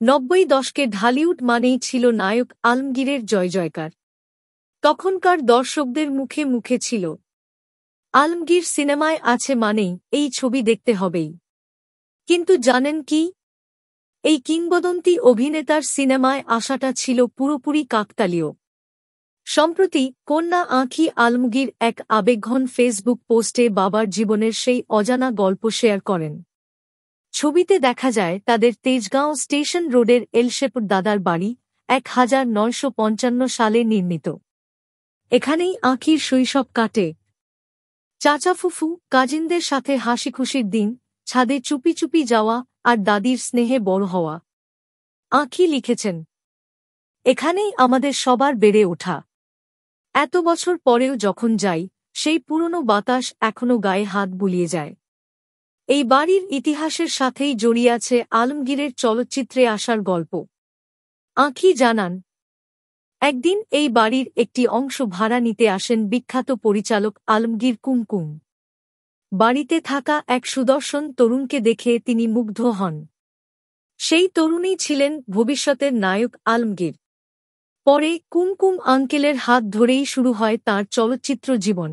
90 দশকে ঢালিউড মানেই ছিল নায়ক আলমগীরের জয়জয়কার। তখনকার দর্শকদের মুখে মুখে ছিল, আলমগীর সিনেমায় আছে মানেই এই ছবি দেখতে হবেই। কিন্তু জানেন কি, এই কিংবদন্তি অভিনেতার সিনেমায় আসাটা ছিল পুরোপুরি কাকতালীয়। সম্প্রতি কন্যা আঁখি আলমগীর এক আবেগঘন ফেসবুক পোস্টে বাবার জীবনের সেই অজানা গল্প শেয়ার করেন। ছবিতে দেখা যায় তাদের তেজগাঁও স্টেশন রোডের এলশেপুর দাদার বাড়ি 1955 সালে নির্মিত। এখানেই আঁখির শৈশব কাটে। চাচা ফুফু কাজিনদের সাথে হাসিখুশির দিন, ছাদে চুপি চুপি যাওয়া আর দাদির স্নেহে বড় হওয়া। আঁখি লিখেছেন, এখানেই আমাদের সবার বেড়ে ওঠা। এত বছর পরেও যখন যাই, সেই পুরনো বাতাস এখনো গায়ে হাত বুলিয়ে যায়। এই বাড়ির ইতিহাসের সাথেই জড়িয়ে আছে আলমগীরের চলচ্চিত্রে আসার গল্প। আঁখি জানান, একদিন এই বাড়ির একটি অংশ ভাড়া নিতে আসেন বিখ্যাত পরিচালক আলমগীর কুমকুম। বাড়িতে থাকা এক সুদর্শন তরুণকে দেখে তিনি মুগ্ধ হন। সেই তরুণই ছিলেন ভবিষ্যতের নায়ক আলমগীর। পরে কুমকুম আঙ্কেলের হাত ধরেই শুরু হয় তাঁর চলচ্চিত্র জীবন।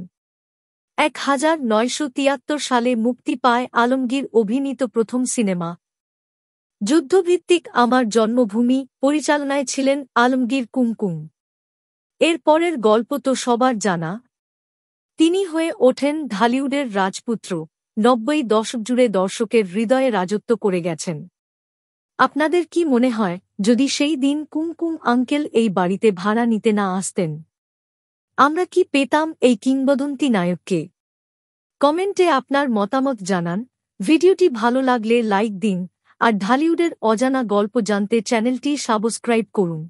1973 সালে মুক্তি পায় আলমগীর অভিনীত প্রথম সিনেমা যুদ্ধভিত্তিক আমার জন্মভূমি। পরিচালনায় ছিলেন আলমগীর কুমকুম। এর পরের গল্প তো সবার জানা। তিনি হয়ে ওঠেন ঢালিউডের রাজপুত্র। 90 দশক জুড়ে দর্শকের হৃদয়ে রাজত্ব করে গেছেন। আপনাদের কি মনে হয়, যদি সেই দিন কুমকুম আঙ্কেল এই বাড়িতে ভাড়া নিতে না আসতেন, আমরা কি পেতাম এই কিংবদন্তি নায়ককে? কমেন্টে আপনার মতামত জানান। ভিডিওটি ভালো লাগলে লাইক দিন, আর ঢালিউডের অজানা গল্প জানতে চ্যানেলটি সাবস্ক্রাইব করুন।